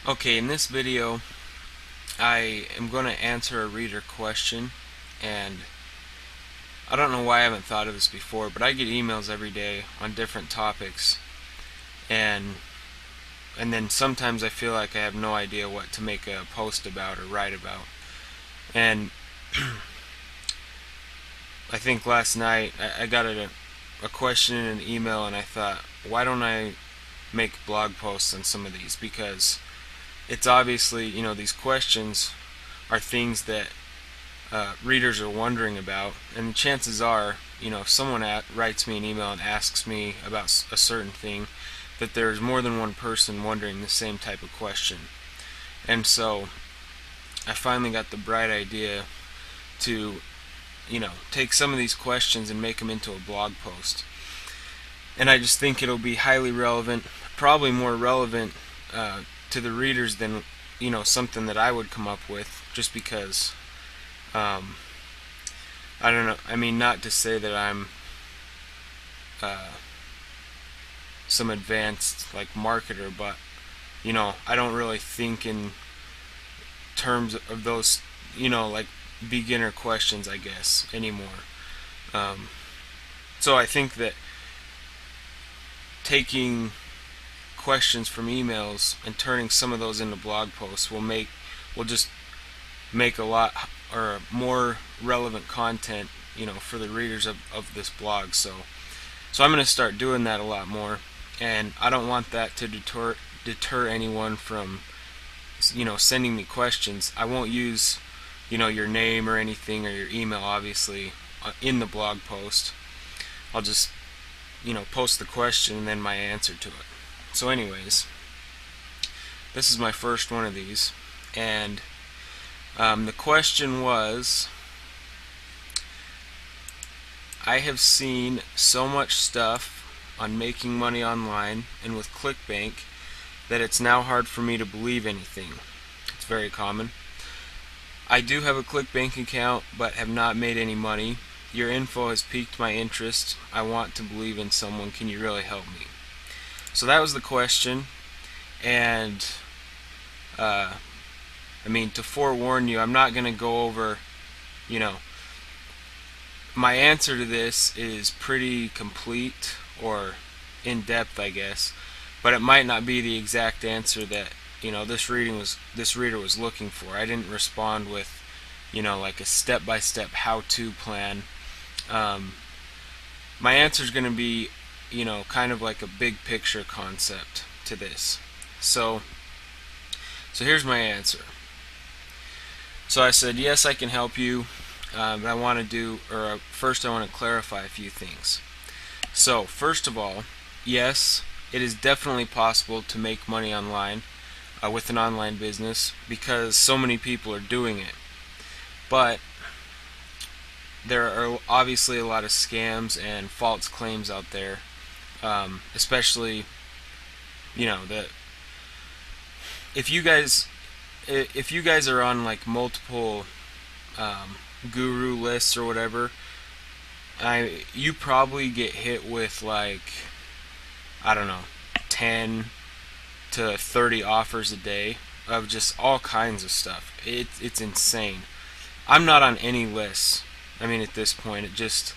Okay, in this video, I am going to answer a reader question, and I don't know why I haven't thought of this before, but I get emails every day on different topics, and then sometimes I feel like I have no idea what to make a post about or write about. And I think last night I got a question in an email, and I thought, why don't I make blog posts on some of these? Because it's obviously, these questions are things that readers are wondering about, and the chances are, if someone writes me an email and asks me about a certain thing, that there's more than one person wondering the same type of question. And so I finally got the bright idea to, take some of these questions and make them into a blog post. And I just think it'll be highly relevant, probably more relevant to the readers than, something that I would come up with, just because um, I don't know. I mean, not to say that I'm uh, some advanced like marketer, but I don't really think in terms of those, like beginner questions, I guess, anymore. Um, so I think that taking questions from emails and turning some of those into blog posts will just make a lot or more relevant content, for the readers of this blog. So I'm going to start doing that a lot more, and I don't want that to deter anyone from sending me questions. I won't use your name or anything or your email, obviously, in the blog post. I'll just post the question and then my answer to it. So anyways, this is my first one of these, and the question was, I have seen so much stuff on making money online and with ClickBank that it's now hard for me to believe anything. It's very common. I do have a ClickBank account but have not made any money. Your info has piqued my interest. I want to believe in someone. Can you really help me? So that was the question, and to forewarn you, I'm not going to go over, you know, my answer to this is pretty complete or in depth, I guess, but it might not be the exact answer that this reader was looking for. I didn't respond with like a step-by-step how-to plan. Um, my answer is going to be kind of like a big picture concept to this. So here's my answer. So I said, yes, I can help you, but first I want to clarify a few things. So first of all, yes, it is definitely possible to make money online with an online business because so many people are doing it. But there are obviously a lot of scams and false claims out there, especially that if you guys are on like multiple guru lists or whatever, you probably get hit with like, I don't know, 10 to 30 offers a day of just all kinds of stuff. It's insane. I'm not on any lists. I mean, at this point, it just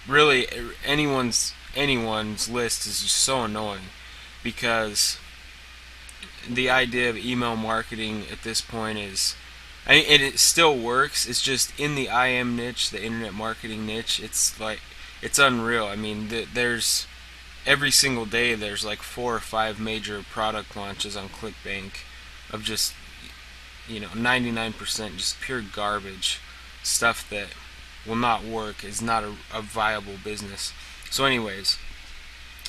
really anyone's list is just so annoying because the idea of email marketing at this point is, it still works. It's just in the IM niche, the internet marketing niche. It's unreal. I mean, there's every single day there's like 4 or 5 major product launches on ClickBank of just 99% just pure garbage stuff that will not work, is not a viable business. So anyways,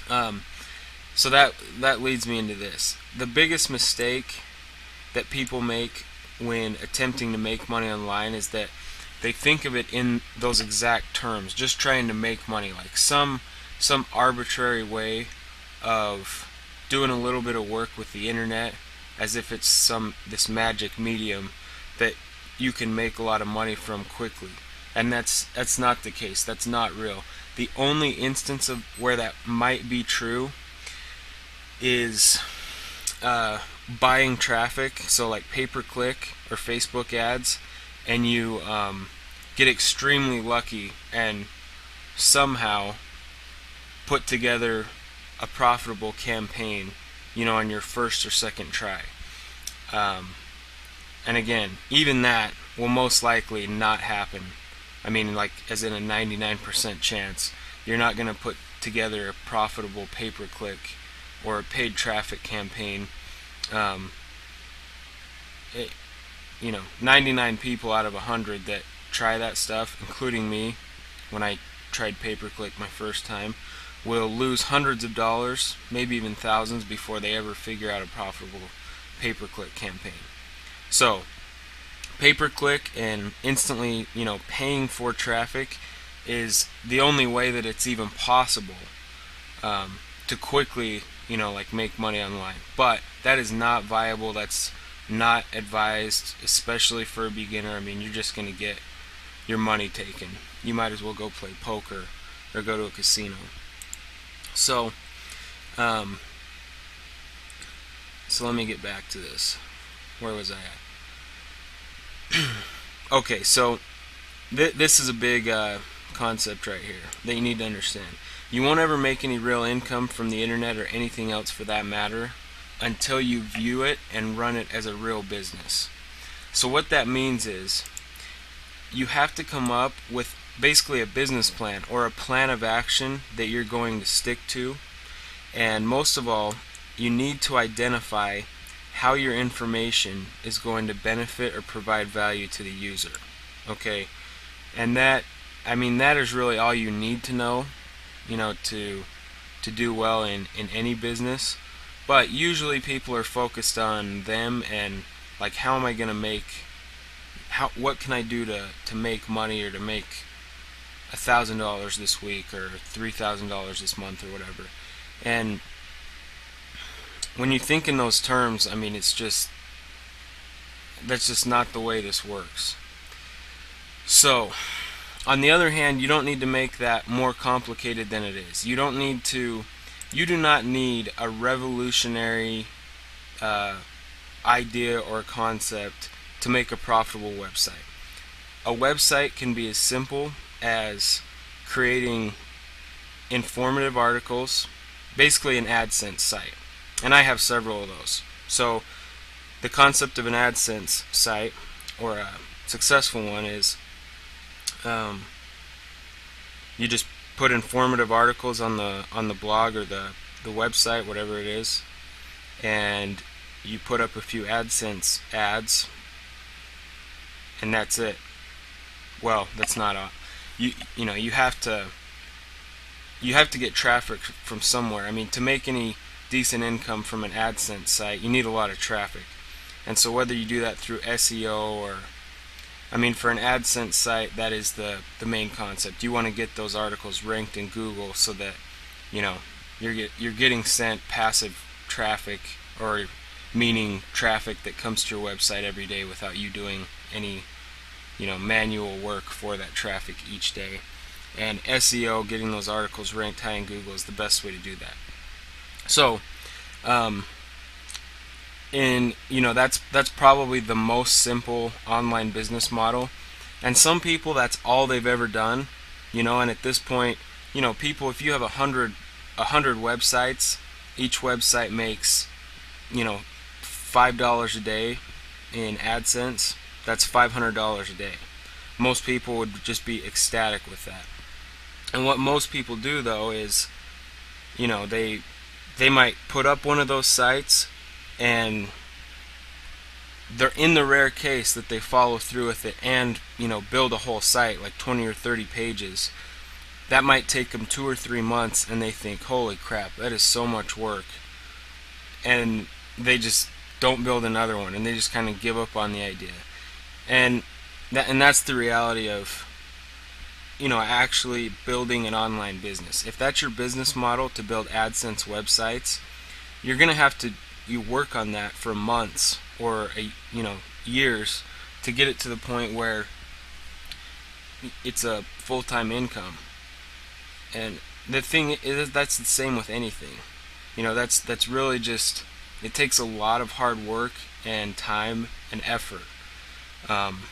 so that leads me into this. The biggest mistake that people make when attempting to make money online is that they think of it in those exact terms, just trying to make money, like some arbitrary way of doing a little bit of work with the internet, as if it's this magic medium that you can make a lot of money from quickly. And that's not the case. That's not real. The only instance of where that might be true is buying traffic, so like pay-per-click or Facebook ads, and you get extremely lucky and somehow put together a profitable campaign, on your first or second try. And again, even that will most likely not happen. I mean, like, as in a 99% chance, you're not going to put together a profitable pay-per-click or a paid traffic campaign. Um, 99 people out of 100 that try that stuff, including me, when I tried pay-per-click my first time, will lose hundreds of dollars, maybe even thousands, before they ever figure out a profitable pay-per-click campaign. So, pay-per-click and instantly, paying for traffic is the only way that it's even possible to quickly, like, make money online. But that is not viable. That's not advised, especially for a beginner. I mean, you're just going to get your money taken. You might as well go play poker or go to a casino. So let me get back to this. Where was I at? Okay, so this is a big concept right here that you need to understand. You won't ever make any real income from the internet or anything else for that matter until you view it and run it as a real business. So what that means is you have to come up with basically a business plan or a plan of action that you're going to stick to. And most of all, you need to identify how your information is going to benefit or provide value to the user. Okay? And that is really all you need to know, to do well in any business. But usually people are focused on them and, like, how am I going to what can I do to make money, or to make $1,000 this week or $3,000 this month or whatever. And when you think in those terms, I mean, that's just not the way this works. So, on the other hand, you don't need to make that more complicated than it is. You do not need a revolutionary idea or concept to make a profitable website. A website can be as simple as creating informative articles, basically an AdSense site. And I have several of those. So the concept of an AdSense site, or a successful one, is you just put informative articles on the blog or the website, whatever it is, and you put up a few AdSense ads, and that's it. Well, that's not all. You have to get traffic from somewhere. I mean, to make any decent income from an AdSense site, you need a lot of traffic. And so whether you do that through SEO or, for an AdSense site, that is the main concept. You want to get those articles ranked in Google so that, you're getting sent passive traffic, or meaning traffic that comes to your website every day without you doing any manual work for that traffic each day. And SEO, getting those articles ranked high in Google, is the best way to do that. So that's probably the most simple online business model, and some people, that's all they've ever done. And at this point, people, if you have 100 websites, each website makes $5 a day in AdSense. That's $500 a day. Most people would just be ecstatic with that. And what most people do, though, is they might put up one of those sites, and they're in the rare case that they follow through with it and build a whole site, like 20 or 30 pages. That might take them 2 or 3 months, and they think, holy crap, that is so much work, and they just don't build another one, and they just kind of give up on the idea. And that's the reality of actually building an online business. If that's your business model, to build AdSense websites, you're gonna have to work on that for months or years to get it to the point where it's a full-time income. And the thing is, that's the same with anything. That's really just It takes a lot of hard work and time and effort. Um,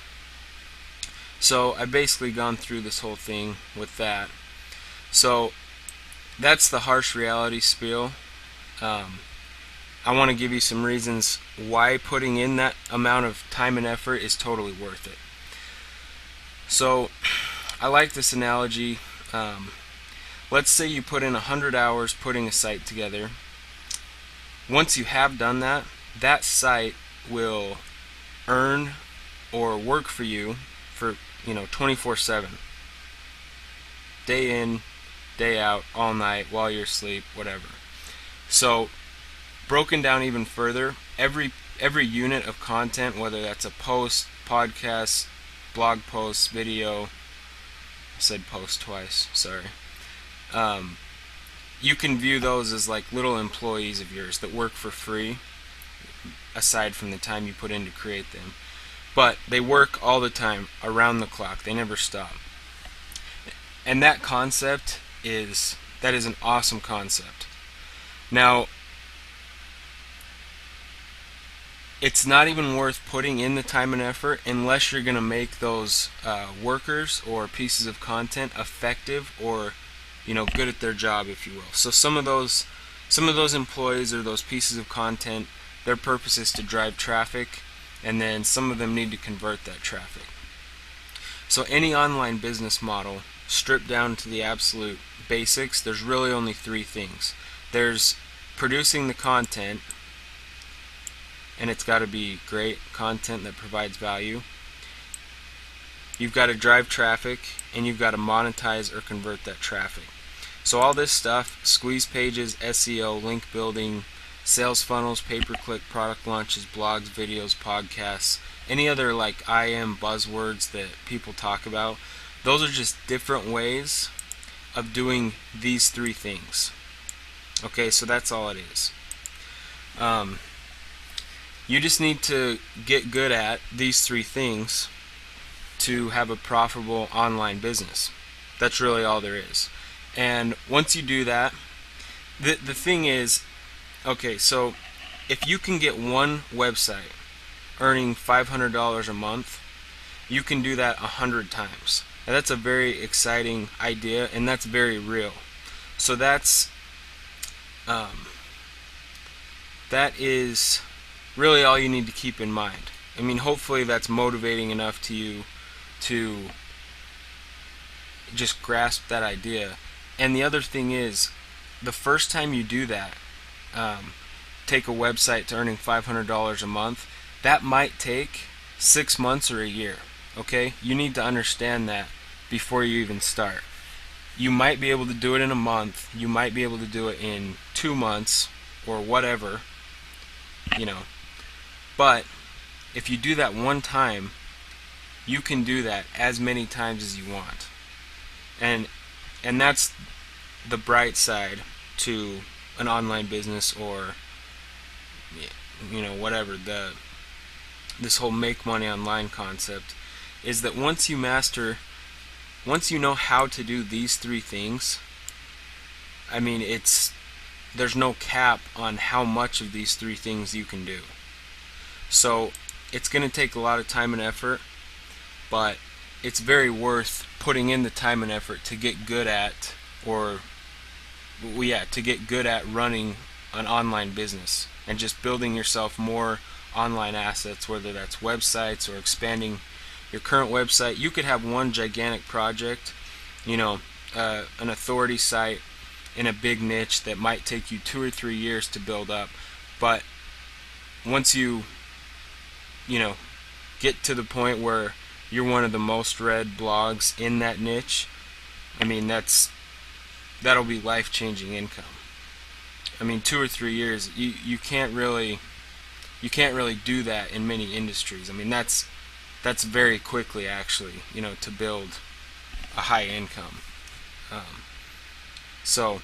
so I've basically gone through this whole thing with that. So that's the harsh reality spiel. Um, I want to give you some reasons why putting in that amount of time and effort is totally worth it. So I like this analogy. Let's say you put in 100 hours putting a site together. Once you have done that, that site will earn or work for you for 24/7, day in, day out, all night, while you're asleep, whatever. So broken down even further, every unit of content, whether that's a post, podcast, blog post, video, I said post twice, sorry. You can view those as like little employees of yours that work for free, aside from the time you put in to create them. But they work all the time, around the clock. They never stop. And that is an awesome concept. Now, it's not even worth putting in the time and effort unless you're going to make those workers or pieces of content effective or good at their job, if you will. So some of those employees or those pieces of content, their purpose is to drive traffic, and then some of them need to convert that traffic. So any online business model, stripped down to the absolute basics, there's really only three things. There's producing the content, and it's got to be great content that provides value. You've got to drive traffic, and you've got to monetize or convert that traffic. So all this stuff, squeeze pages, SEO, link building, sales funnels, pay-per-click, product launches, blogs, videos, podcasts, any other like IM buzzwords that people talk about, those are just different ways of doing these three things. Okay, so that's all it is. You just need to get good at these three things to have a profitable online business. That's really all there is. And once you do that, the thing is, okay, so if you can get one website earning $500 a month, you can do that 100 times. And that's a very exciting idea, and that's very real. So that is really all you need to keep in mind. I mean, hopefully that's motivating enough to you to just grasp that idea. And the other thing is, the first time you do that, take a website to earning $500 a month, that might take 6 months or a year. Okay? You need to understand that before you even start. You might be able to do it in a month, you might be able to do it in 2 months, or whatever, But if you do that one time, you can do that as many times as you want. And that's the bright side to an online business, or whatever, this whole make money online concept, is that once you know how to do these three things, I mean, there's no cap on how much of these three things you can do. So it's going to take a lot of time and effort, but it's very worth putting in the time and effort to get good at, running an online business and just building yourself more online assets, whether that's websites or expanding your current website. You could have one gigantic project, an authority site in a big niche that might take you 2 or 3 years to build up, but once you get to the point where you're one of the most read blogs in that niche, I mean, that'll be life-changing income. I mean, 2 or 3 years, you can't really do that in many industries. I mean, that's very quickly, actually, to build a high income. So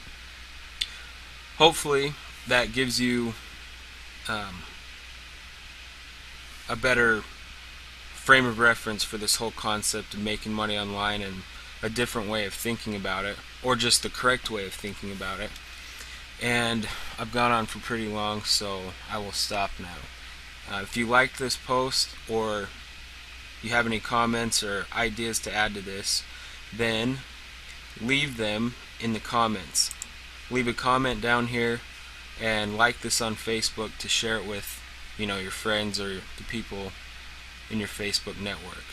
hopefully that gives you a better frame of reference for this whole concept of making money online, and a different way of thinking about it, or just the correct way of thinking about it. and I've gone on for pretty long, so I will stop now. If you liked this post, or you have any comments or ideas to add to this, then leave them in the comments. Leave a comment down here and like this on Facebook to share it with your friends or the people in your Facebook network.